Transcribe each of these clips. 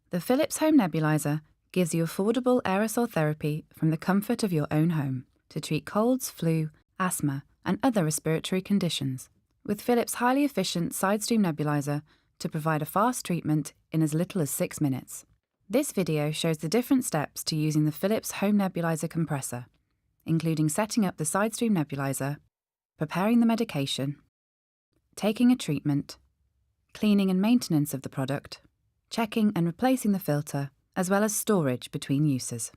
The Philips Home Nebulizer gives you affordable aerosol therapy from the comfort of your own home to treat colds, flu, asthma, and other respiratory conditions. With Philips' highly efficient Sidestream Nebulizer to provide a fast treatment in as little as 6 minutes. This video shows the different steps to using the Philips Home Nebulizer compressor, including setting up the Sidestream Nebulizer, preparing the medication, taking a treatment, cleaning and maintenance of the product, checking and replacing the filter, as well as storage between uses.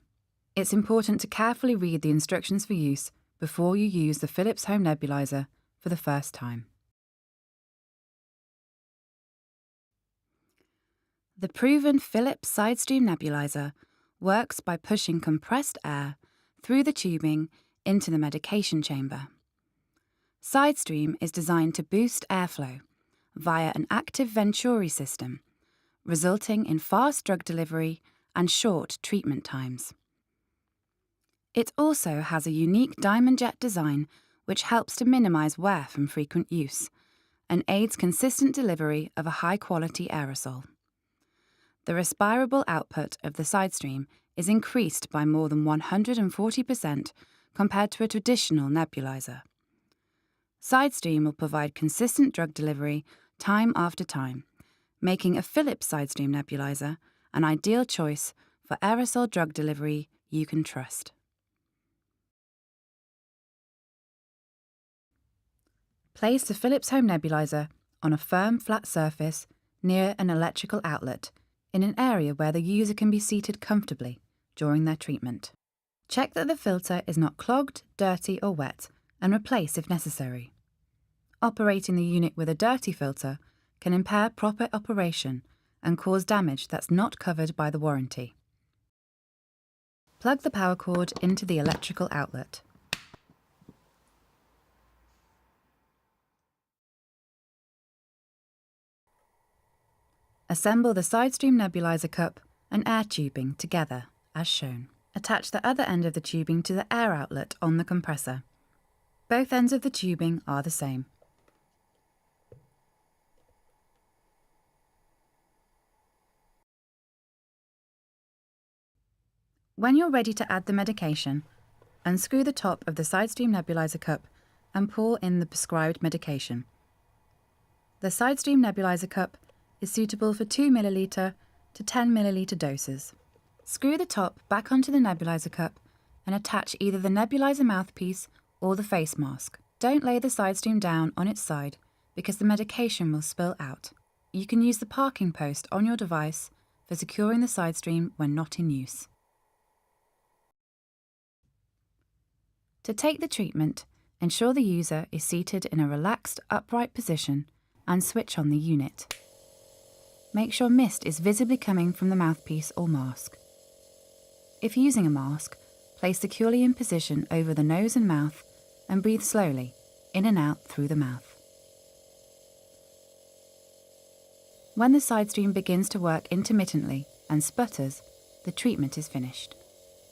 It's important to carefully read the instructions for use before you use the Philips Home Nebulizer for the first time. The proven Philips Sidestream Nebulizer works by pushing compressed air through the tubing into the medication chamber. Sidestream is designed to boost airflow via an active Venturi system, resulting in fast drug delivery and short treatment times. It also has a unique diamond jet design which helps to minimise wear from frequent use and aids consistent delivery of a high-quality aerosol. The respirable output of the Sidestream is increased by more than 140% compared to a traditional nebulizer. Sidestream will provide consistent drug delivery time after time, making a Philips Sidestream nebulizer an ideal choice for aerosol drug delivery you can trust. Place the Philips Home Nebulizer on a firm, flat surface near an electrical outlet in an area where the user can be seated comfortably during their treatment. Check that the filter is not clogged, dirty or wet and replace if necessary. Operating the unit with a dirty filter can impair proper operation and cause damage that's not covered by the warranty. Plug the power cord into the electrical outlet. Assemble the Sidestream nebulizer cup and air tubing together, as shown. Attach the other end of the tubing to the air outlet on the compressor. Both ends of the tubing are the same. When you're ready to add the medication, unscrew the top of the Sidestream nebulizer cup and pour in the prescribed medication. The Sidestream nebulizer cup is suitable for 2 ml to 10 ml doses. Screw the top back onto the nebulizer cup and attach either the nebulizer mouthpiece or the face mask. Don't lay the Sidestream down on its side because the medication will spill out. You can use the parking post on your device for securing the Sidestream when not in use. To take the treatment, ensure the user is seated in a relaxed, upright position and switch on the unit. Make sure mist is visibly coming from the mouthpiece or mask. If using a mask, place securely in position over the nose and mouth and breathe slowly, in and out through the mouth. When the Sidestream begins to work intermittently and sputters, the treatment is finished.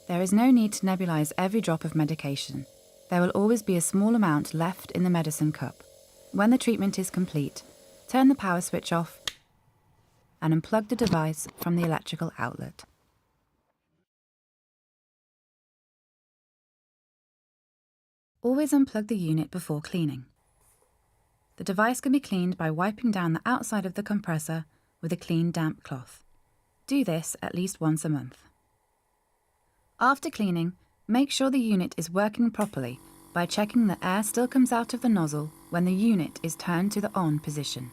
There is no need to nebulize every drop of medication. There will always be a small amount left in the medicine cup. When the treatment is complete, turn the power switch off and unplug the device from the electrical outlet. Always unplug the unit before cleaning. The device can be cleaned by wiping down the outside of the compressor with a clean, damp cloth. Do this at least once a month. After cleaning, make sure the unit is working properly by checking that air still comes out of the nozzle when the unit is turned to the on position.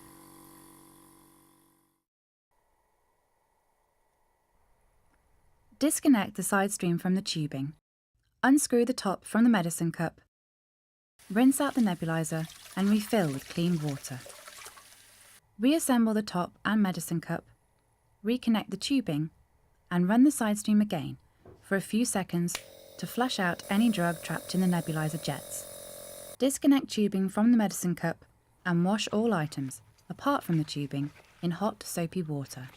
Disconnect the Sidestream from the tubing. Unscrew the top from the medicine cup. Rinse out the nebulizer and refill with clean water. Reassemble the top and medicine cup. Reconnect the tubing and run the Sidestream again for a few seconds to flush out any drug trapped in the nebulizer jets. Disconnect tubing from the medicine cup and wash all items, apart from the tubing, in hot, soapy water.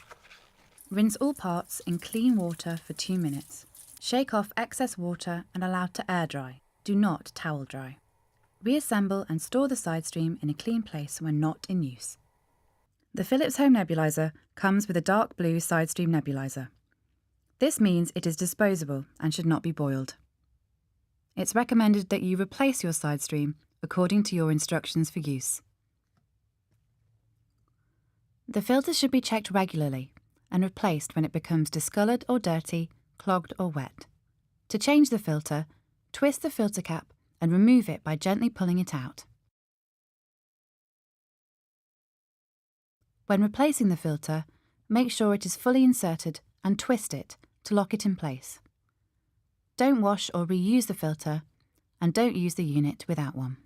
Rinse all parts in clean water for 2 minutes. Shake off excess water and allow to air dry. Do not towel dry. Reassemble and store the Sidestream in a clean place when not in use. The Philips Home Nebulizer comes with a dark blue Sidestream nebulizer. This means it is disposable and should not be boiled. It's recommended that you replace your Sidestream according to your instructions for use. The filter should be checked regularly and replaced when it becomes discoloured or dirty, clogged or wet. To change the filter, twist the filter cap and remove it by gently pulling it out. When replacing the filter, make sure it is fully inserted and twist it to lock it in place. Don't wash or reuse the filter, and don't use the unit without one.